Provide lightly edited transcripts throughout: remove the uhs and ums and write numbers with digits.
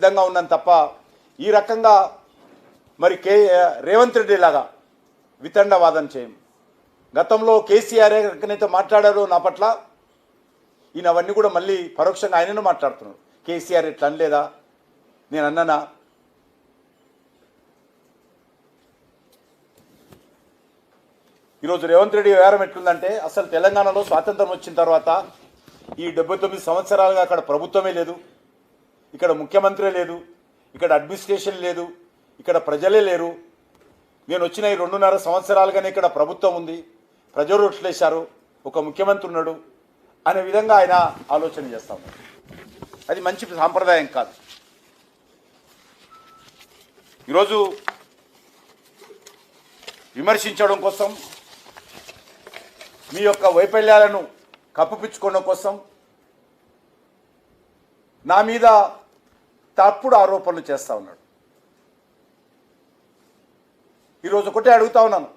విధంగా ఉన్నాను తప్ప ఈ రకంగా మరి రేవంత్ రెడ్డి లాగా వితండవాదం చేయం. గతంలో కేసీఆర్ ఎక్కడైతే మాట్లాడారో నా పట్ల ఈయన అవన్నీ కూడా మళ్ళీ పరోక్షంగా ఆయనను మాట్లాడుతున్నాడు. కేసీఆర్ ఇట్లా అనలేదా, నేను అన్నానా? ఈరోజు రేవంత్ రెడ్డి వ్యవహారం ఎట్లుందంటే, అసలు తెలంగాణలో స్వాతంత్రం వచ్చిన తర్వాత ఈ 79 సంవత్సరాలుగా అక్కడ ప్రభుత్వమే లేదు, ఇక్కడ ముఖ్యమంత్రి లేదు, ఇక్కడ అడ్మినిస్ట్రేషన్ లేదు, ఇక్కడ ప్రజలే లేరు. నేను వచ్చిన ఈ 2.5 సంవత్సరాలుగానే ఇక్కడ ప్రభుత్వం ఉంది, ప్రజలు ఓట్లేశారు, ఒక ముఖ్యమంత్రి ఉన్నాడు అనే విధంగా ఆయన ఆలోచన చేస్తా ఉన్నారు. అది మంచి సాంప్రదాయం కాదు. ఈరోజు విమర్శించడం కోసం, మీ యొక్క వైఫల్యాలను కప్పిపుచ్చుకోవడం కోసం నా మీద తప్పుడు ఆరోపణలు చేస్తూ ఉన్నాడు. ఈరోజు ఒకటే అడుగుతా ఉన్నాను,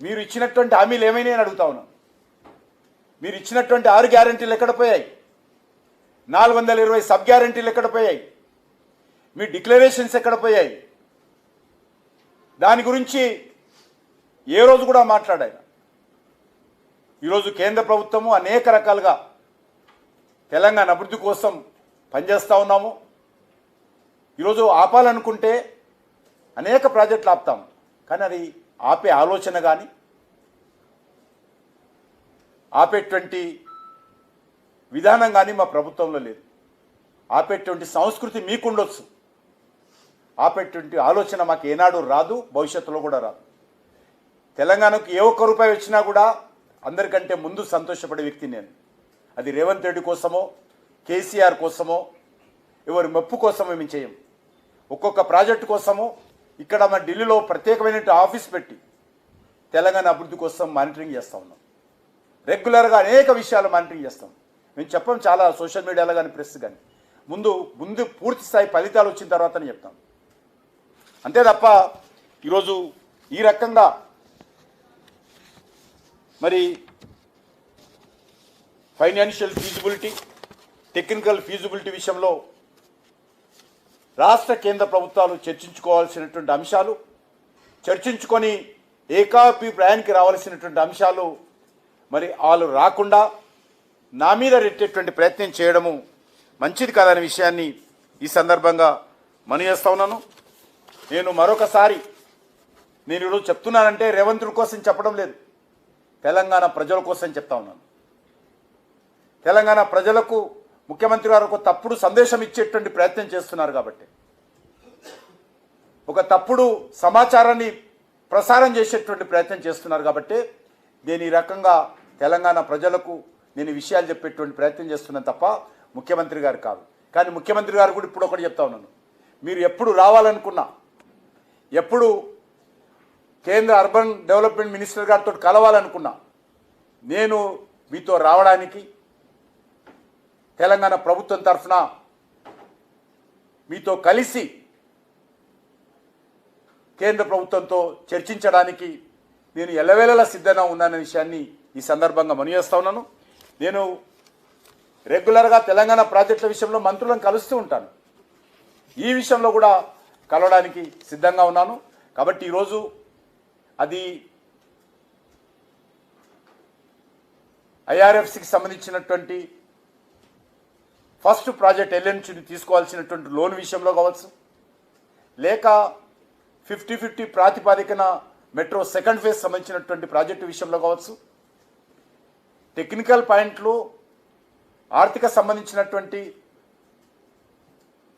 మీరు ఇచ్చినటువంటి హామీలు ఏమైనా అని అడుగుతా ఉన్నాను. మీరు ఇచ్చినటువంటి 6 గ్యారెంటీలు ఎక్కడ పోయాయి? 420 సబ్ గ్యారెంటీలు ఎక్కడ పోయాయి? మీ డిక్లరేషన్స్ ఎక్కడ పోయాయి? దాని గురించి ఏ రోజు కూడా మాట్లాడాయి. ఈరోజు కేంద్ర ప్రభుత్వము అనేక రకాలుగా తెలంగాణ అభివృద్ధి కోసం పనిచేస్తూ ఉన్నాము. ఈరోజు ఆపాలనుకుంటే అనేక ప్రాజెక్టులు ఆపుతాం, కానీ అది ఆపే ఆలోచన కానీ ఆపేటువంటి విధానం కానీ మా ప్రభుత్వంలో లేదు. ఆపేటువంటి సంస్కృతి మీకుండొచ్చు, ఆపేటువంటి ఆలోచన మాకు ఏనాడు రాదు, భవిష్యత్తులో కూడా రాదు. తెలంగాణకు ఏ ఒక్క రూపాయి వచ్చినా కూడా అందరికంటే ముందు సంతోషపడే వ్యక్తి నేను. అది రేవంత్ రెడ్డి కోసమో కేసీఆర్ కోసమో ఎవరి మెప్పు కోసమో మేము చేయం. ఒక్కొక్క ప్రాజెక్టు కోసమో ఇక్కడ మన ఢిల్లీలో ప్రత్యేకమైన ఆఫీస్ పెట్టి తెలంగాణ అభివృద్ధి కోసం మానిటరింగ్ చేస్తూ ఉన్నాం. రెగ్యులర్గా అనేక విషయాలు మానిటరింగ్ చేస్తాం. మేము చెప్పం చాలా సోషల్ మీడియాలో కానీ ప్రెస్ కానీ, ముందు పూర్తి స్థాయి ఫలితాలు వచ్చిన తర్వాతనే చెప్తాం. అంతే తప్ప ఈరోజు ఈ రకంగా మరి ఫైనాన్షియల్ ఫీజిబిలిటీ, టెక్నికల్ ఫీజిబిలిటీ విషయంలో రాష్ట్ర కేంద్ర ప్రభుత్వాలు చర్చించుకోవాల్సినటువంటి అంశాలు, చర్చించుకొని ఏకాభిప్రాయానికి రావాల్సినటువంటి అంశాలు మరి వాళ్ళు రాకుండా నా మీద రెట్టేటువంటి ప్రయత్నం చేయడము మంచిది కాదనే విషయాన్ని ఈ సందర్భంగా మనవి చేస్తా ఉన్నాను. నేను మరొకసారి ఈరోజు చెప్తున్నానంటే రేవంత్ కోసం చెప్పడం లేదు, తెలంగాణ ప్రజల కోసం చెప్తా ఉన్నాను. తెలంగాణ ప్రజలకు ముఖ్యమంత్రి గారు ఒక తప్పుడు సందేశం ఇచ్చేటువంటి ప్రయత్నం చేస్తున్నారు కాబట్టి, ఒక తప్పుడు సమాచారాన్ని ప్రసారం చేసేటువంటి ప్రయత్నం చేస్తున్నారు కాబట్టి నేను ఈ రకంగా తెలంగాణ ప్రజలకు నేను విషయాలు చెప్పేటువంటి ప్రయత్నం చేస్తున్నాను తప్ప ముఖ్యమంత్రి గారు కాదు. కానీ ముఖ్యమంత్రి గారు కూడా ఇప్పుడు ఒకటి చెప్తా ఉన్నాను, మీరు ఎప్పుడు రావాలనుకున్నా, ఎప్పుడు కేంద్ర అర్బన్ డెవలప్మెంట్ మినిస్టర్ గారితో కలవాలనుకున్నా నేను మీతో రావడానికి, తెలంగాణ ప్రభుత్వం తరఫున మీతో కలిసి కేంద్ర ప్రభుత్వంతో చర్చించడానికి నేను ఎల్లవేళలా సిద్ధంగా ఉన్నాననే విషయాన్ని ఈ సందర్భంగా మనవి చేస్తా ఉన్నాను. నేను రెగ్యులర్గా తెలంగాణ ప్రాజెక్టుల విషయంలో మంత్రులను కలుస్తూ ఉంటాను, ఈ విషయంలో కూడా కలవడానికి సిద్ధంగా ఉన్నాను. కాబట్టి ఈరోజు అది ఐఆర్ఎఫ్సికి సంబంధించినటువంటి ఫస్ట్ ప్రాజెక్ట్ ఎల్ఎన్సీని తీసుకోవాల్సినటువంటి లోన్ విషయంలో కావచ్చు, లేక 50-50 ప్రాతిపాదికన మెట్రో సెకండ్ ఫేజ్ సంబంధించినటువంటి ప్రాజెక్టు విషయంలో కావచ్చు, టెక్నికల్ పాయింట్లు, ఆర్థిక సంబంధించినటువంటి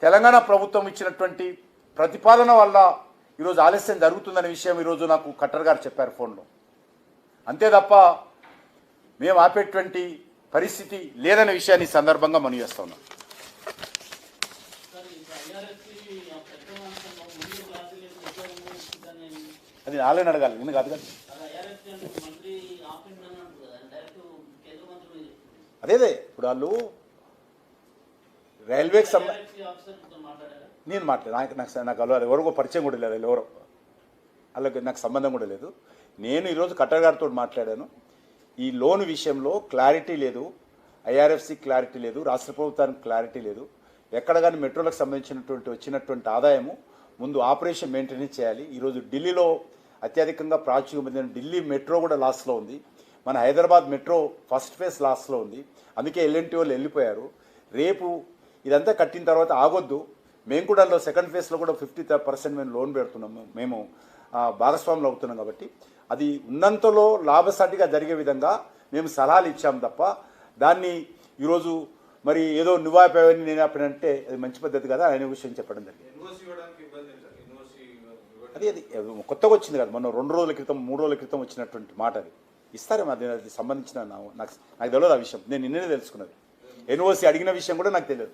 తెలంగాణ ప్రభుత్వం ఇచ్చినటువంటి ప్రతిపాదన వల్ల ఈరోజు ఆలస్యం జరుగుతుందనే విషయం ఈరోజు నాకు కట్టర్ గారు చెప్పారు ఫోన్లో. అంతే తప్ప మేము ఆపేటువంటి పరిస్థితి లేదనే విషయాన్ని సందర్భంగా మనం చేస్తా ఉన్నాం. అది నాలుగు అడగాలి, నేను కాదు కదా. అదేదే ఇప్పుడు వాళ్ళు రైల్వేకి నేను మాట్లాడు నాకు ఎవరికో పరిచయం కూడా లేదు, ఎవరో అలాగే నాకు సంబంధం కూడా లేదు. నేను ఈరోజు కట్టర్ గారితో మాట్లాడాను. ఈ లోన్ విషయంలో క్లారిటీ లేదు, ఐఆర్ఎఫ్సి క్లారిటీ లేదు, రాష్ట్ర ప్రభుత్వానికి క్లారిటీ లేదు. ఎక్కడ కానీ మెట్రోలకు సంబంధించినటువంటి వచ్చినటువంటి ఆదాయము ముందు ఆపరేషన్ మెయింటెనెన్స్ చేయాలి. ఈరోజు ఢిల్లీలో అత్యధికంగా ప్రాచుర్యం పొందిన ఢిల్లీ మెట్రో కూడా లాస్లో ఉంది. మన హైదరాబాద్ మెట్రో ఫస్ట్ ఫేజ్ లాస్లో ఉంది. అందుకే ఎల్ఎన్టీ వాళ్ళు వెళ్ళిపోయారు. రేపు ఇదంతా కట్టిన తర్వాత ఆగొద్దు. మేము కూడా అందులో సెకండ్ ఫేజ్లో కూడా 50% మేము లోన్ పెడుతున్నాము. మేము భాగస్వాములు అవుతున్నాం కాబట్టి అది ఉన్నంతలో లాభసాటిగా జరిగే విధంగా మేము సలహాలు ఇచ్చాము తప్ప దాన్ని ఈరోజు మరి ఏదో నువ్వాయిపోయావని నేను ఆపినంటే అది మంచి పద్ధతి కదా అనే విషయం చెప్పడం జరిగింది. అది కొత్తగా వచ్చింది కదా, మొన్న 2 రోజుల క్రితం 3 రోజుల క్రితం వచ్చినటువంటి మాట. అది ఇస్తారేమో, అది సంబంధించిన నాకు తెలియదు ఆ విషయం. నేను నిన్ననే తెలుసుకున్నది. ఎన్ఓసి అడిగిన విషయం కూడా నాకు తెలియదు.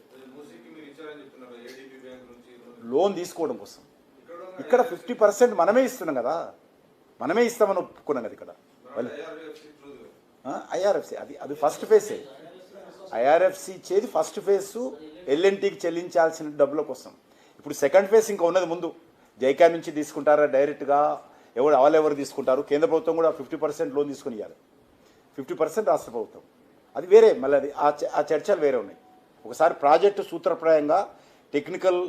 లోన్ తీసుకోవడం కోసం ఇక్కడ 50% మనమే ఇస్తున్నాం కదా, మనమే ఇస్తామని ఒప్పుకున్నాం కదా ఇక్కడ. ఐఆర్ఎఫ్సి అది ఫస్ట్ ఫేజ్. ఐఆర్ఎఫ్సి ఇచ్చేది ఫస్ట్ ఫేజ్ ఎల్ఎన్టీకి చెల్లించాల్సిన డబ్బుల కోసం. ఇప్పుడు సెకండ్ ఫేజ్ ఇంకా ఉన్నది ముందు. జైకాన్ నుంచి తీసుకుంటారా డైరెక్ట్గా, ఎవరు తీసుకుంటారు? కేంద్ర ప్రభుత్వం కూడా 50% లోన్ తీసుకుని ఇవ్వాలి, 50% రాష్ట్ర ప్రభుత్వం. అది వేరే, మళ్ళీ అది ఆ చర్చలు వేరే ఉన్నాయి. ఒకసారి ప్రాజెక్టు సూత్రప్రాయంగా టెక్నికల్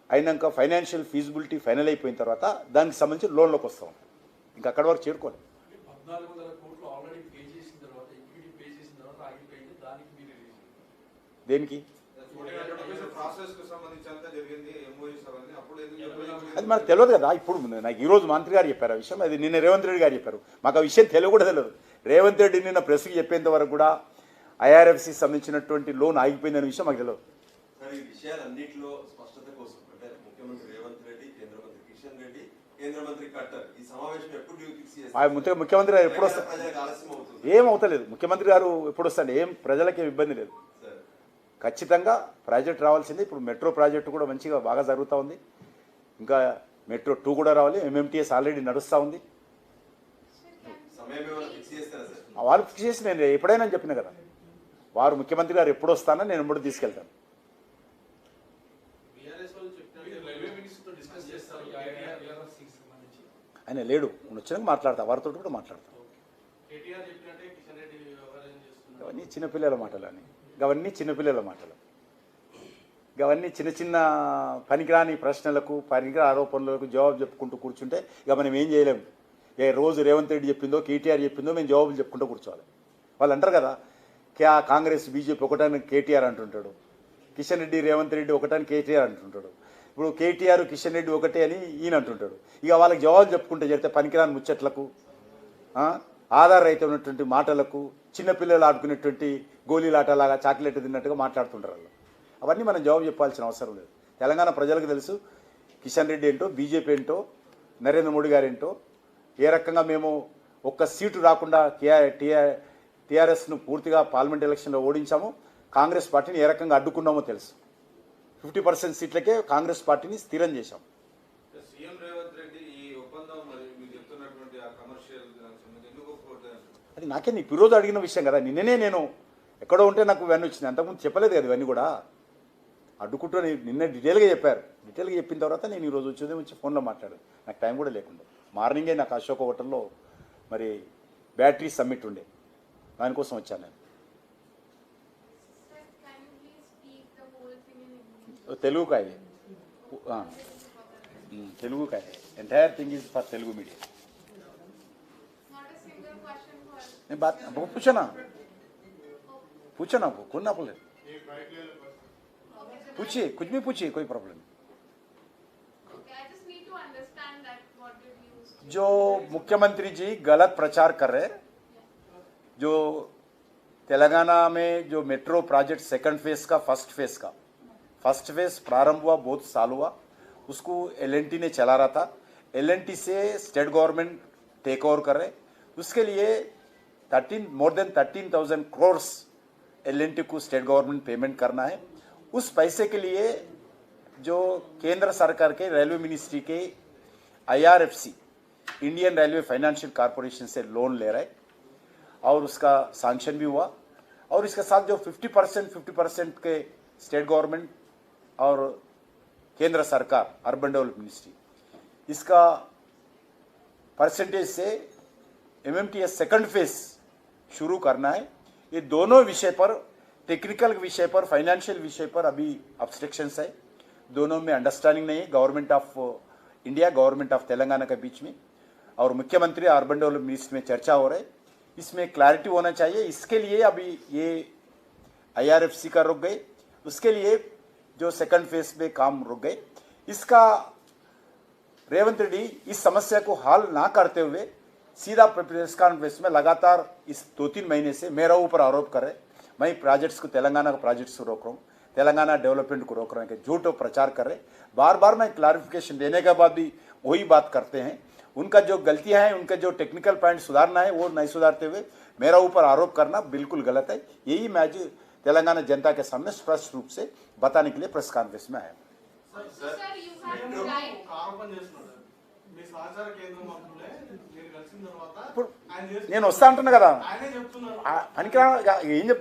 అయినాక ఫైనాన్షియల్ ఫీజిబిలిటీ ఫైనల్ అయిపోయిన తర్వాత దానికి సంబంధించి లోన్లోకి వస్తాం. ఇంకా అక్కడి వరకు చేరుకోవాలి. దేనికి? అది మనకు తెలియదు కదా. ఇప్పుడు నాకు ఈరోజు మంత్రి గారు చెప్పారు ఆ విషయం. అది నిన్న రేవంత్ రెడ్డి గారు చెప్పారు. మాకు ఆ విషయం తెలియదు కూడా తెలియదు. రేవంత్ రెడ్డి నిన్న ప్రెస్కి చెప్పేంత వరకు కూడా ఐఆర్ఎఫ్సి సంబంధించినటువంటి లోన్ ఆగిపోయిందనే విషయం మాకు తెలియదు. ఈ విషయాలన్నింటిలో స్పష్టత కోసం అంటే ముఖ్యమంత్రి రేవంత్ రెడ్డి, కేంద్ర మంత్రి కిషన్ రెడ్డి, కేంద్ర మంత్రి ఖట్టర్ ఈ సమావేశం ఎప్పుడు ఫిక్స్ చేస్తారు? ముఖ్యమంత్రి గారు ఎప్పుడు వస్తారు? ఏం అవుతలేదు. ముఖ్యమంత్రి గారు ఎప్పుడు వస్తాడు? ఏం ప్రజలకి ఏం ఇబ్బంది లేదు. ఖచ్చితంగా ప్రాజెక్ట్ రావాల్సిందే. ఇప్పుడు మెట్రో ప్రాజెక్టు కూడా మంచిగా బాగా జరుగుతూ ఉంది. ఇంకా మెట్రో 2 కూడా రావాలి. ఎంఎంటీఎస్ ఆల్రెడీ నడుస్తూ ఉంది. వారు ఫిక్స్ చేసి నేను ఎప్పుడైనా చెప్పిన కదా, వారు ముఖ్యమంత్రి గారు ఎప్పుడు వస్తానో నేను ఎప్పుడు తీసుకెళ్తాను. ఆయన లేడు, వచ్చినాక మాట్లాడతా, వారితో కూడా మాట్లాడతాను. అవన్నీ చిన్నపిల్లల మాటలు అని, అవన్నీ చిన్నపిల్లల మాటలు, అవన్నీ చిన్న చిన్న పనికిరాని ప్రశ్నలకు, పనికిరా ఆరోపణలకు జవాబు చెప్పుకుంటూ కూర్చుంటే ఇక మనం ఏం చేయలేము. రోజు రేవంత్ రెడ్డి చెప్పిందో కేటీఆర్ చెప్పిందో మేము జవాబులు చెప్పుకుంటూ కూర్చోవాలి. వాళ్ళు అంటారు కదా, కాంగ్రెస్ బీజేపీ ఒకటానికి కేటీఆర్ అంటుంటాడు, కిషన్ రెడ్డి రేవంత్ రెడ్డి ఒకటానికి కేటీఆర్ అంటుంటాడు. ఇప్పుడు కేటీఆర్ కిషన్ రెడ్డి ఒకటే అని ఈయన అంటుంటాడు. ఇక వాళ్ళకి జవాబులు చెప్పుకుంటే జరిగితే పనికిరాని ముచ్చట్లకు, ఆధారరహితమైనటువంటి మాటలకు, చిన్నపిల్లలు ఆడుకునేటువంటి గోళీలాటలాగా చాక్లెట్ తిన్నట్టుగా మాట్లాడుతుంటారు వాళ్ళు. అవన్నీ మనం జవాబు చెప్పాల్సిన అవసరం లేదు. తెలంగాణ ప్రజలకు తెలుసు కిషన్ రెడ్డి ఏంటో, బీజేపీ ఏంటో, నరేంద్ర మోడీ గారు ఏంటో, ఏ రకంగా మేము ఒక్క సీటు రాకుండా టీఆర్ఎస్ను పూర్తిగా పార్లమెంట్ ఎలక్షన్లో ఓడించాము, కాంగ్రెస్ పార్టీని ఏ రకంగా అడ్డుకున్నామో తెలుసు. 50% సీట్లకే కాంగ్రెస్ పార్టీని స్థిరం చేశాం. అది నాకే నీకు ఈరోజు అడిగిన విషయం కదా. నిన్ననే నేను ఎక్కడో ఉంటే నాకు ఇవన్నీ వచ్చినాయి. అంతకుముందు చెప్పలేదు కదా ఇవన్నీ కూడా. అడ్డుకుంటూ నిన్న డీటెయిల్గా చెప్పారు. డీటెయిల్గా చెప్పిన తర్వాత నేను ఈరోజు వచ్చి ఫోన్లో మాట్లాడాను. నాకు టైం కూడా లేకుండా మార్నింగే నాకు అశోక్ హోటల్లో మరి బ్యాటరీ సమ్మిట్ ఉండే, దానికోసం వచ్చాను నేను. తెలుగు కాయలే, తెలుగు కాయలే. Entire thing is for Telugu media. नहीं बात पूछो ना वो कौन ना बोले, पूछिए कुछ भी पूछिए, कोई प्रॉब्लम नहीं. जो मुख्यमंत्री जी गलत प्रचार कर रहे, जो तेलंगाना में जो मेट्रो प्रोजेक्ट सेकंड फेज का फर्स्ट फेज प्रारंभ हुआ, बहुत साल हुआ, उसको एलएनटी ने चला रहा था. एलएनटी से स्टेट गवर्नमेंट टेक ओवर कर रहे. उसके लिए more than 13,000 crores एलएनटी को स्टेट गवर्नमेंट पेमेंट करना है. उस पैसे के लिए जो केंद्र सरकार के रेलवे मिनिस्ट्री के IRFC Indian railway financial corporation से लोन ले रहा है और उसका सैंक्शन भी हुआ. और इसके साथ जो 50% के स्टेट गवर्नमेंट और केंद्र सरकार अर्बन डेवलपमेंट मिनिस्ट्री इसका परसेंटेज से एमएमटीएस सेकंड फेज शुरू करना है. ये दोनों विषय पर टेक्निकल विषय पर, फाइनेंशियल विषय पर अभी ऑब्स्ट्रक्शंस है, दोनों में अंडरस्टैंडिंग नहीं है government of India, government of Telangana के बीच में, और मुख्यमंत्री अर्बन डेवलपमेंट मिनिस्टर में चर्चा हो रहा है, इसमें क्लैरिटी होना चाहिए। इसके लिए अभी ये IRFC का रुक गए, उसके लिए जो सेकंड फेज में काम रुक गए, इसका रेवंत रेड्डी इस समस्या को हल ना करते हुए सीधा प्रेस कॉन्फ्रेंस में लगातार इस 2-3 महीने से मेरा ऊपर आरोप कर रहे, मैं प्रोजेक्ट्स को, तेलंगाना का प्रोजेक्ट्स को रोक रहा हूँ, तेलंगाना डेवलपमेंट को रोक रहे हैं, झूठ और प्रचार कर रहे। बार बार मैं क्लैरिफिकेशन देने के बाद भी वही बात करते हैं। उनका जो गलतियां हैं, उनका जो टेक्निकल पॉइंट सुधारना है वो नहीं सुधारते हुए मेरा ऊपर आरोप करना बिल्कुल गलत है। यही मैं आज तेलंगाना जनता के सामने स्पष्ट रूप से बताने के लिए प्रेस कॉन्फ्रेंस में आया। ఇప్పుడు నేను వస్తా అంటున్నా కదా, పనికిరా ఏం